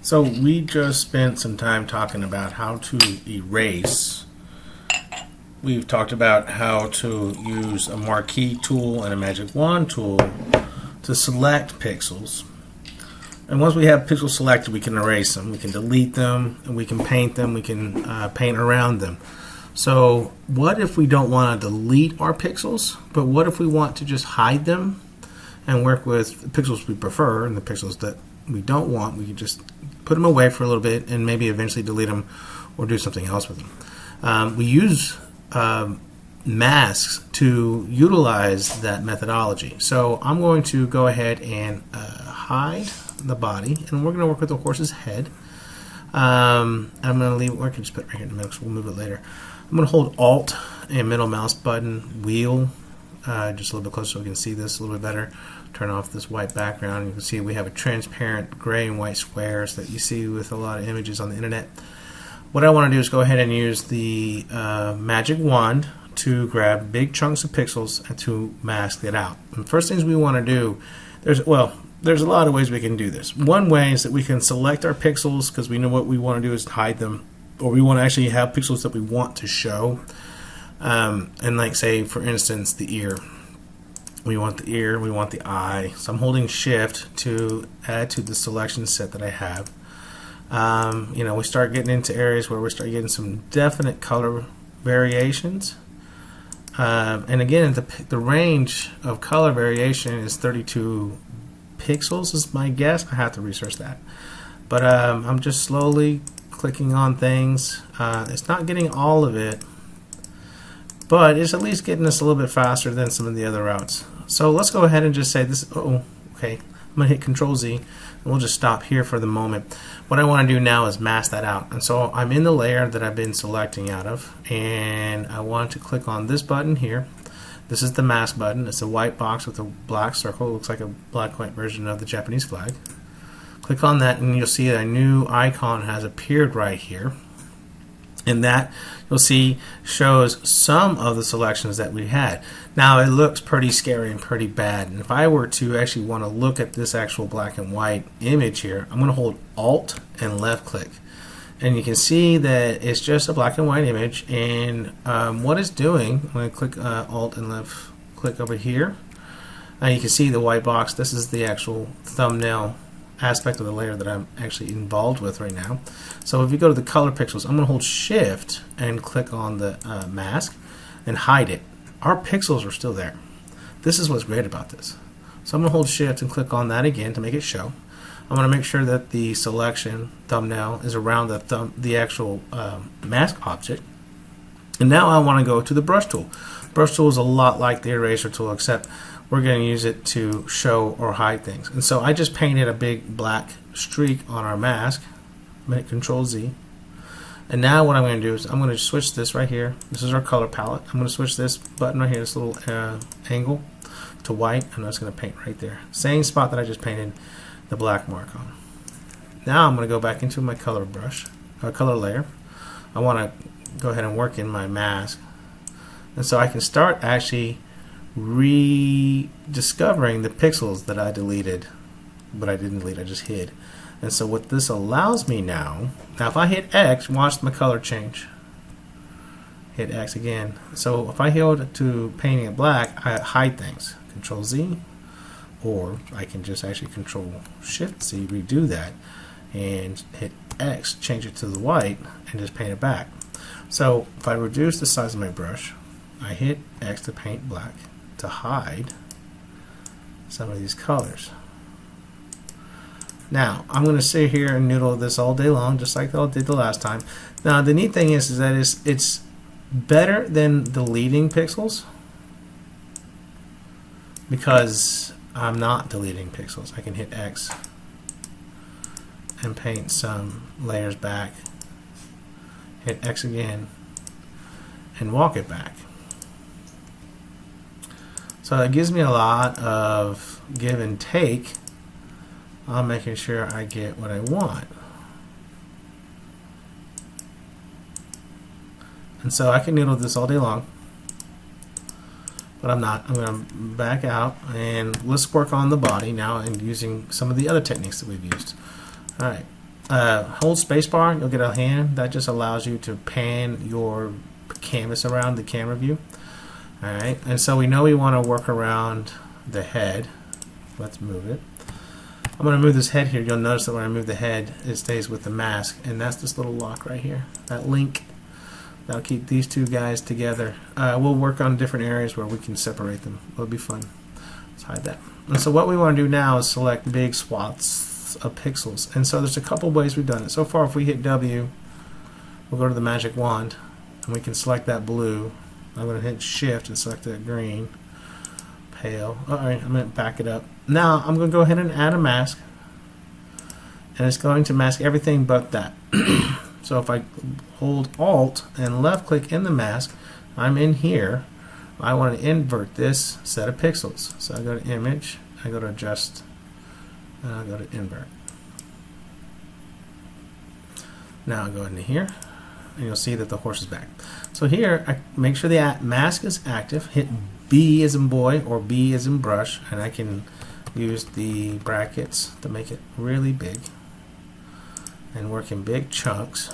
So we just spent some time talking about how to erase. We've talked about how to use a marquee tool and a magic wand tool to select pixels. And once we have pixels selected, we can erase them, we can delete them, and we can paint them, we can paint around them. So what if we don't want to delete our pixels, but what if we want to just hide them and work with the pixels we prefer and the pixels that we don't want? We can just put them away for a little bit and maybe eventually delete them or do something else with them. We use masks to utilize that methodology. So I'm going to go ahead and hide the body, and we're going to work with the horse's head. I'm going to leave it, or I can just put it right here in the middle, so we'll move it later. I'm going to hold Alt and middle mouse button, wheel, just a little bit closer so we can see this a little bit better. Turn off this white background. You can see we have a transparent gray and white squares that you see with a lot of images on the internet. What I want to do is go ahead and use the magic wand to grab big chunks of pixels and to mask it out. And the first things we want to do, there's a lot of ways we can do this. One way is that we can select our pixels because we know what we want to do is hide them, or we want to actually have pixels that we want to show. And like, say for instance, the ear. We want the ear, we want the eye. So I'm holding Shift to add to the selection set that I have. We start getting into areas where we start getting some definite color variations. And again, the range of color variation is 32 pixels is my guess. I have to research that. But I'm just slowly clicking on things. It's not getting all of it, but it's at least getting us a little bit faster than some of the other routes. So let's go ahead and just say this. Okay. I'm going to hit Control Z, and we'll just stop here for the moment. What I want to do now is mask that out. And so I'm in the layer that I've been selecting out of, and I want to click on this button here. This is the mask button. It's a white box with a black circle. It looks like a black-white version of the Japanese flag. Click on that, and you'll see that a new icon has appeared right here. And that, you'll see, shows some of the selections that we had. Now it looks pretty scary and pretty bad, and if I were to actually want to look at this actual black and white image here, I'm going to hold Alt and left click, and you can see that it's just a black and white image. And what it's doing, I'm going to click Alt and left click over here, and you can see the white box. This is the actual thumbnail aspect of the layer that I'm actually involved with right now. So if you go to the color pixels, I'm going to hold Shift and click on the mask and hide it. Our pixels are still there. This is what's great about this. So I'm going to hold Shift and click on that again to make it show. I'm going to make sure that the selection thumbnail is around the actual mask object. And now I want to go to the brush tool. Brush tool is a lot like the eraser tool, except we're going to use it to show or hide things. And so I just painted a big black streak on our mask. I'm going to hit Control Z. And now what I'm going to do is I'm going to switch this right here. This is our color palette. I'm going to switch this button right here, this little angle, to white, and I'm just going to paint right there. Same spot that I just painted the black mark on. Now I'm going to go back into my color brush, color layer. I want to go ahead and work in my mask. And so I can start actually rediscovering the pixels that I deleted, but I didn't delete, I just hid. And so what this allows me now if I hit X, watch my color change. Hit X again. So if I hold to painting it black, I hide things. Control Z, or I can just actually Control Shift Z, redo that, and hit X, change it to the white, and just paint it back. So if I reduce the size of my brush, I hit X to paint black, to hide some of these colors. Now I'm going to sit here and noodle this all day long, just like I did the last time. Now the neat thing is that it's better than deleting pixels, because I'm not deleting pixels. I can hit X and paint some layers back, hit X again, and walk it back. So that gives me a lot of give and take on making sure I get what I want. And so I can noodle this all day long, but I'm not. I'm going to back out, and let's work on the body now and using some of the other techniques that we've used. Alright, hold spacebar, you'll get a hand. That just allows you to pan your canvas around the camera view. Alright, and so we know we want to work around the head. Let's move it. I'm going to move this head here. You'll notice that when I move the head, it stays with the mask, and that's this little lock right here. That link. That'll keep these two guys together. We'll work on different areas where we can separate them. It'll be fun. Let's hide that. And so what we want to do now is select big swaths of pixels. And so there's a couple ways we've done it. So far, if we hit W, we'll go to the magic wand, and we can select that blue. I'm going to hit Shift and select that green. Pale. Alright, I'm going to back it up. Now I'm going to go ahead and add a mask, and it's going to mask everything but that. So if I hold Alt and left click in the mask, I'm in here. I want to invert this set of pixels. So I go to Image, I go to Adjust, and I go to Invert. Now I'll go into here, and you'll see that the horse is back. So here, I make sure the mask is active, hit B as in boy or B as in brush, and I can use the brackets to make it really big and work in big chunks.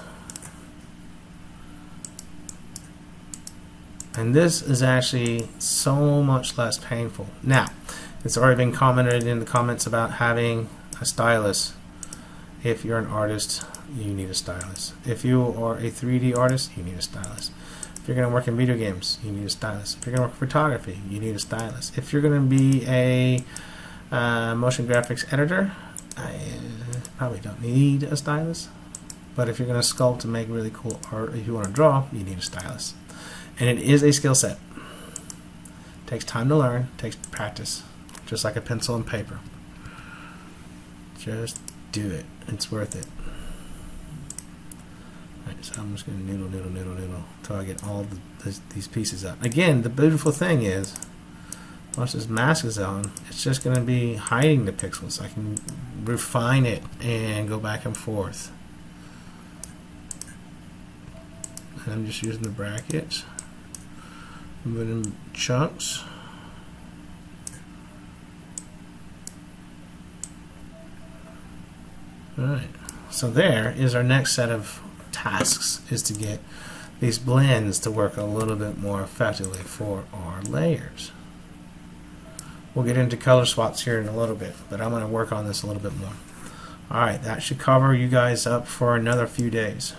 And this is actually so much less painful. Now, it's already been commented in the comments about having a stylus. If you're an artist, you need a stylus. If you are a 3D artist, you need a stylus. If you're going to work in video games, you need a stylus. If you're going to work in photography, you need a stylus. If you're going to be a motion graphics editor, I probably don't need a stylus. But if you're going to sculpt and make really cool art, if you want to draw, you need a stylus. And it is a skill set. It takes time to learn, it takes practice, just like a pencil and paper. Just do it. It's worth it. Right, so I'm just going to noodle until I get all these pieces up. Again, the beautiful thing is, once this mask is on, it's just going to be hiding the pixels. I can refine it and go back and forth. And I'm just using the brackets, moving in chunks. Alright, so there is our next set of tasks, is to get these blends to work a little bit more effectively for our layers. We'll get into color swaps here in a little bit, but I'm going to work on this a little bit more. Alright, that should cover you guys up for another few days.